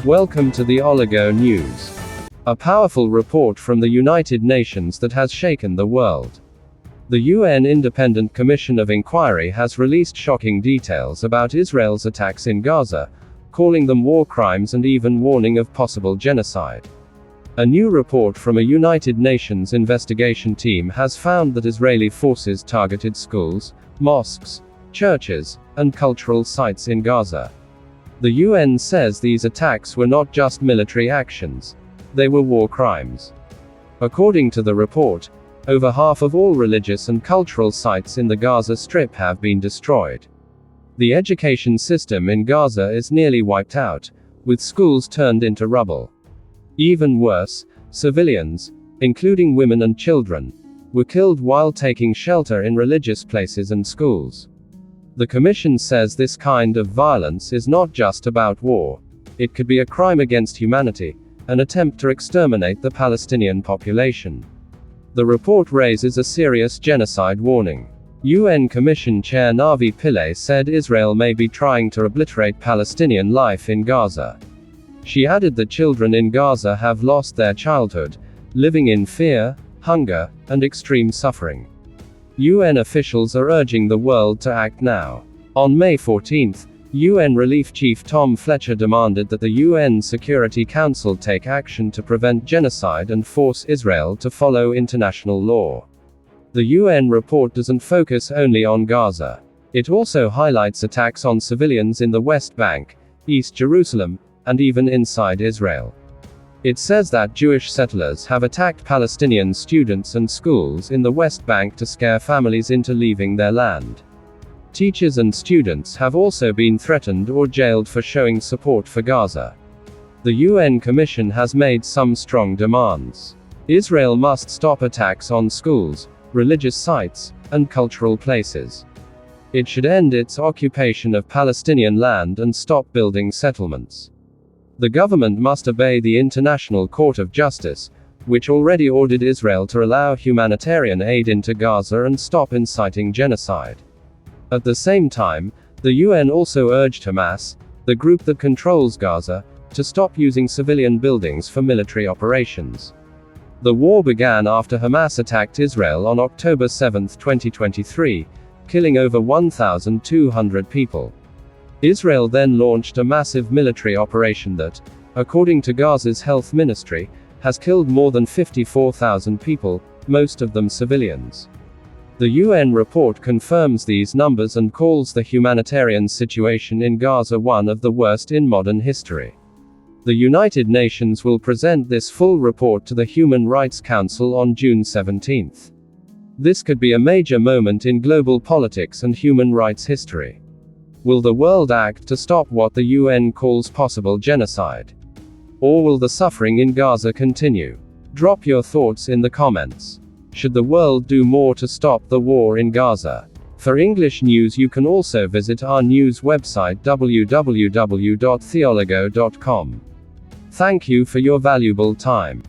Welcome to the Oligo News. A powerful report from the United Nations that has shaken the world. The UN Independent Commission of Inquiry has released shocking details about Israel's attacks in Gaza, calling them war crimes and even warning of possible genocide. A new report from a United Nations investigation team has found that Israeli forces targeted schools, mosques, churches, and cultural sites in Gaza. The UN says these attacks were not just military actions, they were war crimes. According to the report, over half of all religious and cultural sites in the Gaza Strip have been destroyed. The education system in Gaza is nearly wiped out, with schools turned into rubble. Even worse, civilians, including women and children, were killed while taking shelter in religious places and schools. The Commission says this kind of violence is not just about war. It could be a crime against humanity, an attempt to exterminate the Palestinian population. The report raises a serious genocide warning. UN Commission Chair Navi Pillay said Israel may be trying to obliterate Palestinian life in Gaza. She added that children in Gaza have lost their childhood, living in fear, hunger, and extreme suffering. UN officials are urging the world to act now. On May 14, UN Relief Chief Tom Fletcher demanded that the UN Security Council take action to prevent genocide and force Israel to follow international law. The UN report doesn't focus only on Gaza. It also highlights attacks on civilians in the West Bank, East Jerusalem, and even inside Israel. It says that Jewish settlers have attacked Palestinian students and schools in the West Bank to scare families into leaving their land. Teachers and students have also been threatened or jailed for showing support for Gaza. The UN Commission has made some strong demands. Israel must stop attacks on schools, religious sites, and cultural places. It should end its occupation of Palestinian land and stop building settlements. The government must obey the International Court of Justice, which already ordered Israel to allow humanitarian aid into Gaza and stop inciting genocide. At the same time, the UN also urged Hamas, the group that controls Gaza, to stop using civilian buildings for military operations. The war began after Hamas attacked Israel on October 7, 2023, killing over 1,200 people. Israel then launched a massive military operation that, according to Gaza's health ministry, has killed more than 54,000 people, most of them civilians. The UN report confirms these numbers and calls the humanitarian situation in Gaza one of the worst in modern history. The United Nations will present this full report to the Human Rights Council on June 17. This could be a major moment in global politics and human rights history. Will the world act to stop what the UN calls possible genocide? Or will the suffering in Gaza continue? Drop your thoughts in the comments. Should the world do more to stop the war in Gaza? For English news you can also visit our news website www.theoligo.com. Thank you for your valuable time.